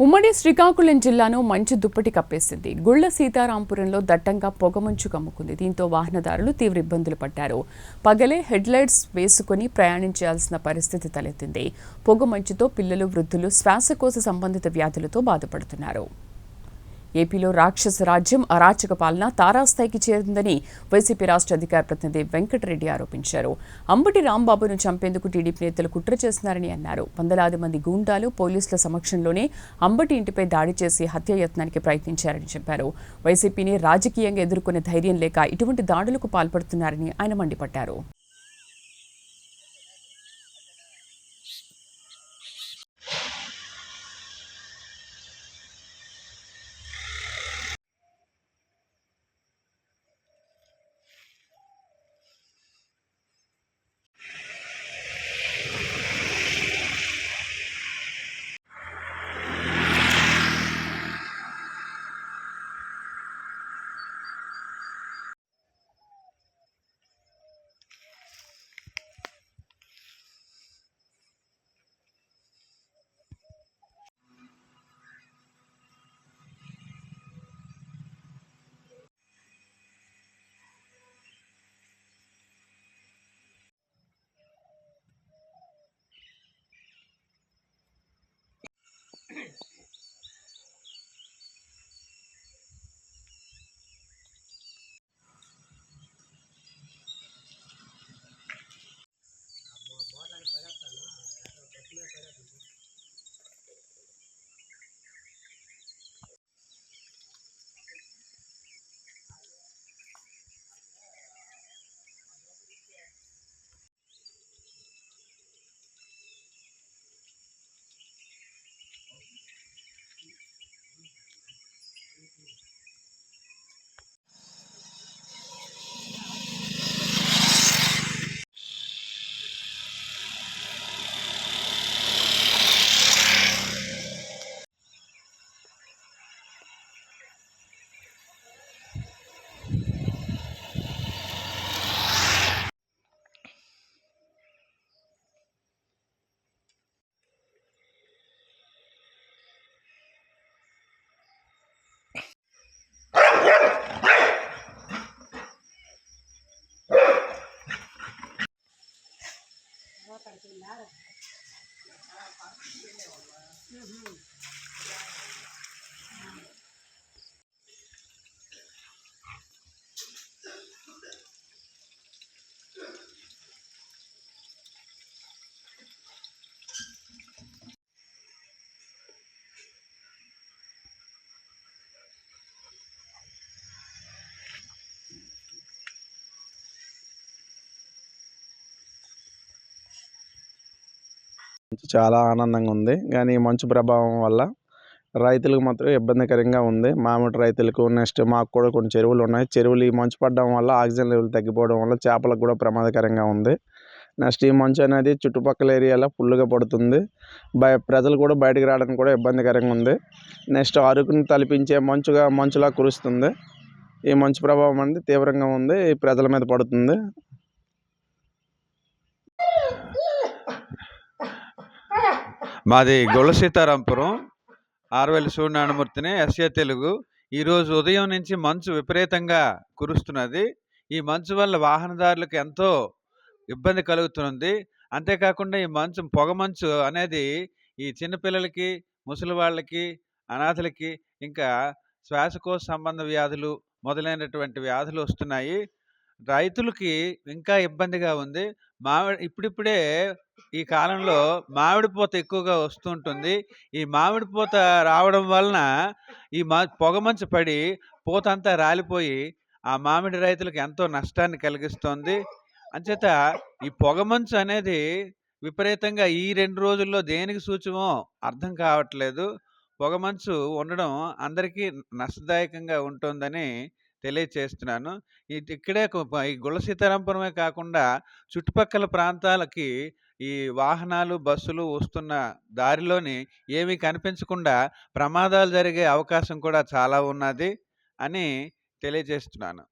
ఉమ్మడి శ్రీకాకుళం జిల్లాను మంచు దుప్పటి కప్పేసింది. గుళ్ల సీతారాంపురంలో దట్టంగా పొగమంచు కమ్ముకుంది. దీంతో వాహనదారులు తీవ్ర ఇబ్బందులు పడ్డారు. పగలే హెడ్లైట్స్ వేసుకుని ప్రయాణించాల్సిన పరిస్థితి తలెత్తింది. పొగమంచుతో పిల్లలు, వృద్ధులు శ్వాసకోశ సంబంధిత వ్యాధులతో బాధపడుతున్నారు. ఏపీలో రాక్షస రాజ్యం, అరాచక పాలన తారాస్థాయికి చేరిందని వైసీపీ రాష్ట్ర అధికార ప్రతినిధి వెంకటరెడ్డి ఆరోపించారు. అంబటి రాంబాబును చంపేందుకు టీడీపీ నేతలు కుట్ర చేస్తున్నారని అన్నారు. వందలాది మంది గూండాలు పోలీసుల సమక్షంలోనే అంబటి ఇంటిపై దాడి చేసి హత్యాయత్నానికి ప్రయత్నించారని చెప్పారు. వైసీపీని రాజకీయంగా ఎదుర్కొనే ధైర్యం లేక ఇటువంటి దాడులకు పాల్పడుతున్నారని ఆయన మండిపడ్డారు. చాలా ఆనందంగా ఉంది. కానీ మంచు ప్రభావం వల్ల రైతులకు మాత్రం ఇబ్బందికరంగా ఉంది. మామిడి రైతులకు, నెక్స్ట్ మాకు కూడా కొన్ని చెరువులు ఉన్నాయి. చెరువులు ఈ మంచు పడడం వల్ల ఆక్సిజన్ లెవెల్ తగ్గిపోవడం వల్ల చేపలకు కూడా ప్రమాదకరంగా ఉంది. నెక్స్ట్ ఈ మంచు అనేది చుట్టుపక్కల ఏరియాలో ఫుల్గా పడుతుంది. ప్రజలు కూడా బయటకు రావడానికి కూడా ఇబ్బందికరంగా ఉంది. నెక్స్ట్ అరుకుని తలపించే మంచులా కురుస్తుంది. ఈ మంచు ప్రభావం అనేది తీవ్రంగా ఉంది, ప్రజల మీద పడుతుంది. మాది గొల్ల సీతారాంపురం, ఆర్వెల్లి సూర్యనారాయణమూర్తిని, ఎస్ఏ తెలుగు. ఈరోజు ఉదయం నుంచి మంచు విపరీతంగా కురుస్తున్నది. ఈ మంచు వల్ల వాహనదారులకు ఎంతో ఇబ్బంది కలుగుతుంది. అంతేకాకుండా ఈ పొగమంచు అనేది ఈ చిన్నపిల్లలకి, ముసలి వాళ్ళకి, అనాథలకి, ఇంకా శ్వాసకోశ సంబంధ వ్యాధులు మొదలైనటువంటి వ్యాధులు వస్తున్నాయి. రైతులకి ఇంకా ఇబ్బందిగా ఉంది. ఇప్పుడిప్పుడే ఈ కాలంలో మామిడి పూత ఎక్కువగా వస్తుంటుంది. ఈ మామిడి పూత రావడం వలన ఈ పొగమంచు పడి పూత అంతా రాలిపోయి ఆ మామిడి రైతులకు ఎంతో నష్టాన్ని కలిగిస్తోంది. అంచేత ఈ పొగమంచు అనేది విపరీతంగా ఈ 2 రోజుల్లో దేనికి సూచమో అర్థం కావట్లేదు. పొగమంచు ఉండడం అందరికీ నష్టదాయకంగా ఉంటుందని తెలియచేస్తున్నాను. ఇక్కడే ఈ గుళ్ళ సీతారాంపురమే కాకుండా చుట్టుపక్కల ప్రాంతాలకి ఈ వాహనాలు, బస్సులు వస్తున్న దారిలోని ఏమీ కనిపించకుండా ప్రమాదాలు జరిగే అవకాశం కూడా చాలా ఉన్నది అని తెలియజేస్తున్నాను.